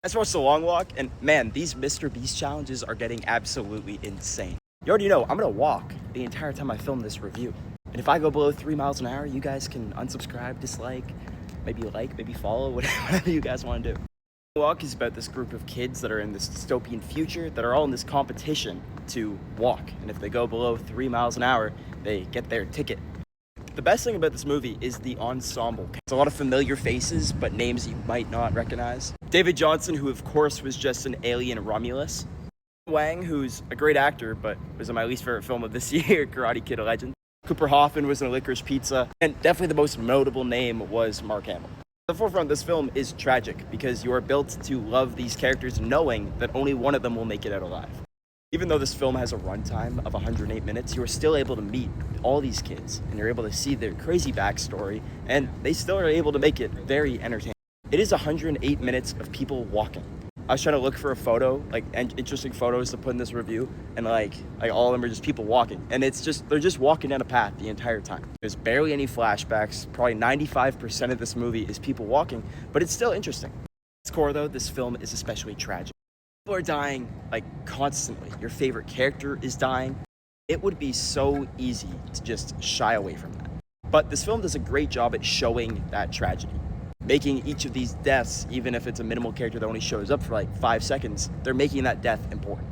Let's watch The Long Walk, and man, these Mr. Beast challenges are getting absolutely insane. You already know, I'm gonna walk the entire time I film this review. And if I go below 3 miles an hour, you guys can unsubscribe, dislike, maybe follow, whatever you guys wanna do. The Walk is about this group of kids that are in this dystopian future that are all in this competition to walk. And if they go below 3 miles an hour, they get their ticket. The best thing about this movie is the ensemble. It's a lot of familiar faces, but names you might not recognize. David Johnson, who of course was just an alien Romulus. Wang, who's a great actor, but was in my least favorite film of this year, Karate Kid: Legend. Cooper Hoffman was in Licorice Pizza. And definitely the most notable name was Mark Hamill. The forefront of this film is tragic because you are built to love these characters knowing that only one of them will make it out alive. Even though this film has a runtime of 108 minutes, you are still able to meet all these kids and you're able to see their crazy backstory, and they still are able to make it very entertaining. It is 108 minutes of people walking. I was trying to look for a photo, interesting photos to put in this review, and all of them are just people walking. And they're just walking down a path the entire time. There's barely any flashbacks. Probably 95% of this movie is people walking, but it's still interesting. At its core though, this film is especially tragic. People are dying constantly. Your favorite character is dying. It would be so easy to just shy away from that. But this film does a great job at showing that tragedy. Making each of these deaths, even if it's a minimal character that only shows up for 5 seconds, they're making that death important.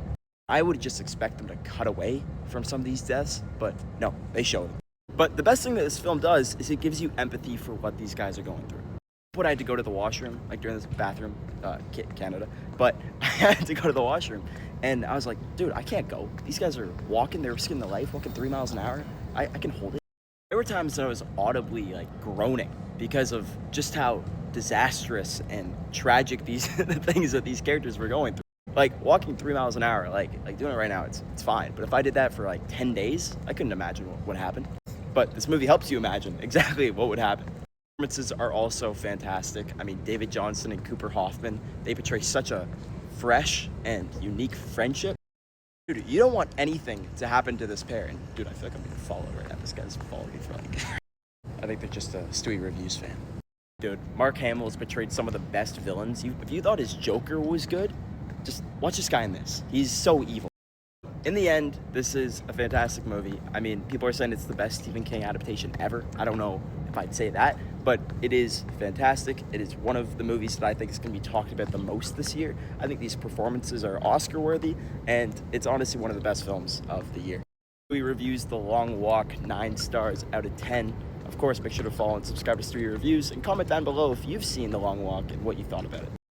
I would just expect them to cut away from some of these deaths, but no, they show them. But the best thing that this film does is it gives you empathy for what these guys are going through. But I had to go to the washroom, during this bathroom, Canada, but I had to go to the washroom, and I was like, dude, I can't go. These guys are walking, they're risking their life, walking 3 miles an hour. I can hold it. There were times that I was audibly groaning because of just how disastrous and tragic these the things that these characters were going through. Walking 3 miles an hour, doing it right now, it's fine. But if I did that for 10 days, I couldn't imagine what happened. But this movie helps you imagine exactly what would happen. Performances are also fantastic. I mean, David Johnson and Cooper Hoffman, they portray such a fresh and unique friendship. Dude, you don't want anything to happen to this pair. And dude, I feel like I'm being followed right now. This guy's following me for I think they're just a Stewie Reviews fan. Dude, Mark Hamill has portrayed some of the best villains. If you thought his Joker was good, just watch this guy in this. He's so evil. In the end, this is a fantastic movie. I mean, people are saying it's the best Stephen King adaptation ever. I don't know if I'd say that, but it is fantastic. It is one of the movies that I think is going to be talked about the most this year. I think these performances are Oscar-worthy, and it's honestly one of the best films of the year. We reviews The Long Walk, 9 stars out of 10. Of course, make sure to follow and subscribe to Stewie Reviews, and comment down below if you've seen The Long Walk and what you thought about it.